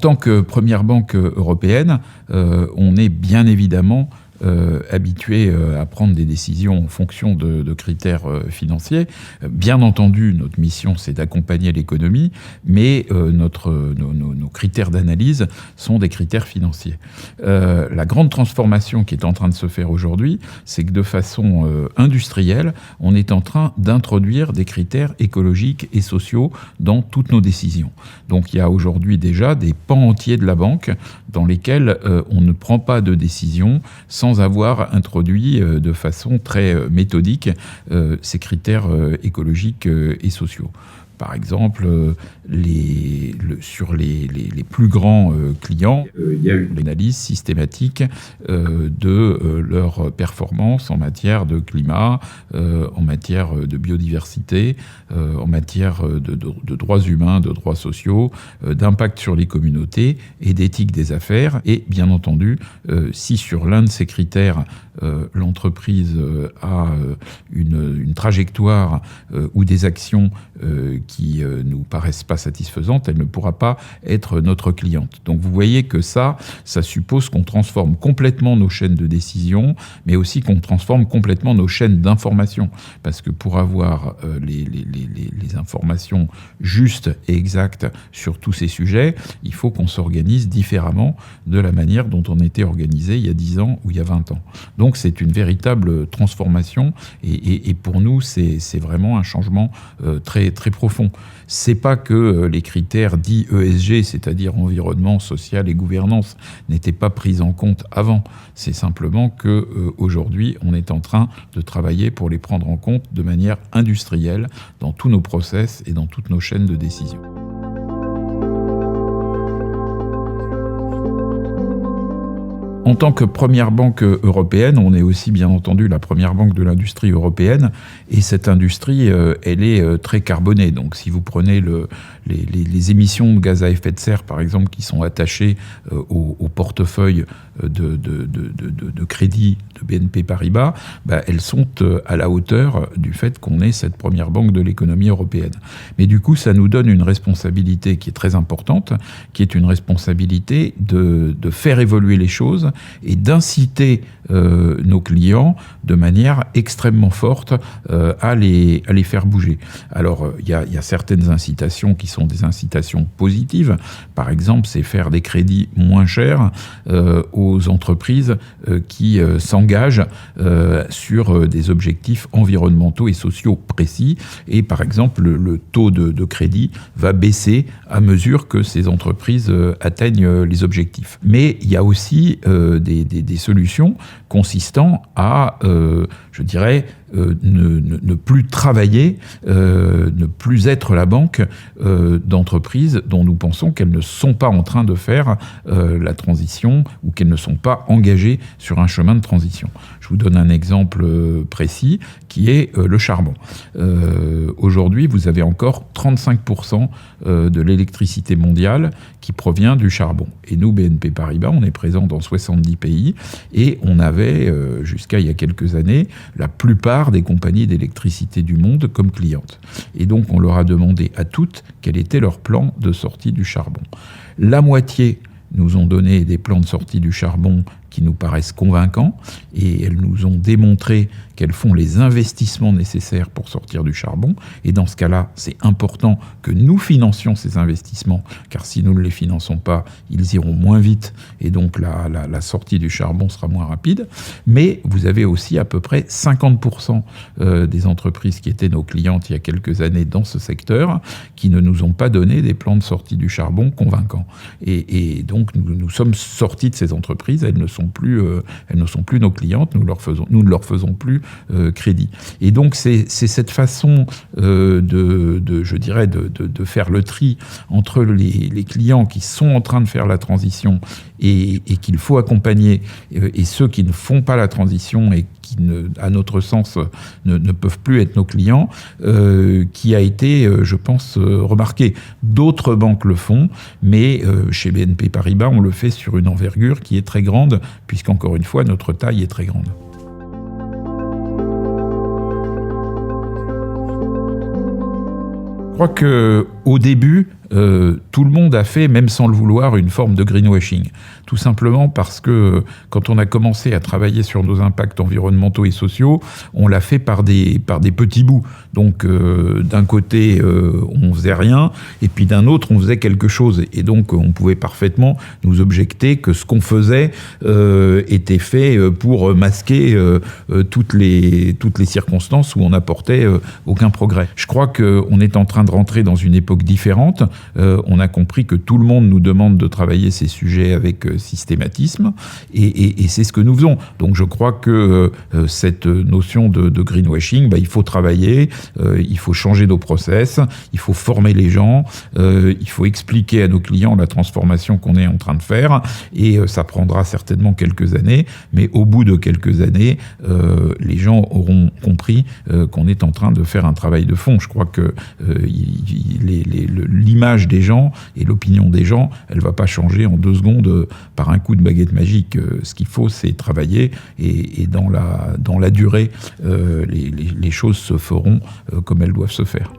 tant que première banque européenne, on est bien évidemment habitué à prendre des décisions en fonction de critères financiers. Bien entendu, notre mission, c'est d'accompagner l'économie, mais nos critères d'analyse sont des critères financiers. La grande transformation qui est en train de se faire aujourd'hui, c'est que de façon industrielle, on est en train d'introduire des critères écologiques et sociaux dans toutes nos décisions. Donc il y a aujourd'hui déjà des pans entiers de la banque dans lesquels on ne prend pas de décision sans avoir introduit de façon très méthodique ces critères écologiques et sociaux. Par exemple, sur les plus grands clients, il y a une analyse systématique de leur performance en matière de climat, en matière de biodiversité, en matière de droits humains, de droits sociaux, d'impact sur les communautés et d'éthique des affaires. Et bien entendu, si sur l'un de ces critères, l'entreprise a une trajectoire ou des actions qui nous paraissent pas satisfaisantes, elle ne pourra pas être notre cliente. Donc vous voyez que ça suppose qu'on transforme complètement nos chaînes de décision, mais aussi qu'on transforme complètement nos chaînes d'information. Parce que pour avoir les informations justes et exactes sur tous ces sujets, il faut qu'on s'organise différemment de la manière dont on était organisé il y a 10 ans ou il y a 20 ans. Donc c'est une véritable transformation et pour nous, c'est vraiment un changement très, très profond. C'est pas que les critères dits ESG, c'est-à-dire environnement, social et gouvernance, n'étaient pas pris en compte avant. C'est simplement que aujourd'hui, on est en train de travailler pour les prendre en compte de manière industrielle dans tous nos process et dans toutes nos chaînes de décision. En tant que première banque européenne, on est aussi bien entendu la première banque de l'industrie européenne et cette industrie, elle est très carbonée. Donc si vous prenez les émissions de gaz à effet de serre, par exemple, qui sont attachées au portefeuille de crédit de BNP Paribas, elles sont à la hauteur du fait qu'on est cette première banque de l'économie européenne. Mais du coup, ça nous donne une responsabilité qui est très importante, qui est une responsabilité de faire évoluer les choses et d'inciter nos clients de manière extrêmement forte à les faire bouger. Alors, il y a certaines incitations qui sont des incitations positives. Par exemple, c'est faire des crédits moins chers aux entreprises qui s'engagent sur des objectifs environnementaux et sociaux précis. Et par exemple, le taux de crédit va baisser à mesure que ces entreprises atteignent les objectifs. Mais il y a aussi des solutions consistant à, je dirais, ne plus travailler, ne plus être la banque d'entreprises dont nous pensons qu'elles ne sont pas en train de faire la transition ou qu'elles ne sont pas engagées sur un chemin de transition. Je vous donne un exemple précis qui est le charbon. Aujourd'hui, vous avez encore 35% de l'électricité mondiale qui provient du charbon. Et nous, BNP Paribas, on est présent dans 70 pays et on avait, jusqu'à il y a quelques années, la plupart des compagnies d'électricité du monde comme clientes. Et donc, on leur a demandé à toutes quel était leur plan de sortie du charbon. La moitié nous ont donné des plans de sortie du charbon qui nous paraissent convaincants et elles nous ont démontré qu'elles font les investissements nécessaires pour sortir du charbon. Et dans ce cas-là, c'est important que nous financions ces investissements, car si nous ne les finançons pas, ils iront moins vite et donc la sortie du charbon sera moins rapide. Mais vous avez aussi à peu près 50% des entreprises qui étaient nos clientes il y a quelques années dans ce secteur qui ne nous ont pas donné des plans de sortie du charbon convaincants. Et donc nous sommes sortis de ces entreprises, elles ne sont plus nos clientes, nous ne leur faisons plus crédit. Et donc c'est cette façon je dirais de faire le tri entre les clients qui sont en train de faire la transition et qu'il faut accompagner et ceux qui ne font pas la transition et qui, à notre sens, ne peuvent plus être nos clients, qui a été, je pense, remarqué. D'autres banques le font, mais chez BNP Paribas, on le fait sur une envergure qui est très grande, puisqu'encore une fois, notre taille est très grande. Je crois qu'au début, tout le monde a fait, même sans le vouloir, une forme de greenwashing. Tout simplement parce que quand on a commencé à travailler sur nos impacts environnementaux et sociaux, on l'a fait par des petits bouts. Donc d'un côté, on faisait rien, et puis d'un autre, on faisait quelque chose. Et donc on pouvait parfaitement nous objecter que ce qu'on faisait était fait pour masquer toutes les circonstances où on n'apportait aucun progrès. Je crois qu'on est en train de rentrer dans une époque différente. On a compris que tout le monde nous demande de travailler ces sujets avec systématisme, et c'est ce que nous faisons. Donc je crois que cette notion de greenwashing, il faut travailler, il faut changer nos process, il faut former les gens, il faut expliquer à nos clients la transformation qu'on est en train de faire, et ça prendra certainement quelques années, mais au bout de quelques années, les gens auront compris qu'on est en train de faire un travail de fond. Je crois que l'image des gens et l'opinion des gens, elle ne va pas changer en 2 secondes par un coup de baguette magique. Ce qu'il faut, c'est travailler, et dans la durée, les choses se feront comme elles doivent se faire.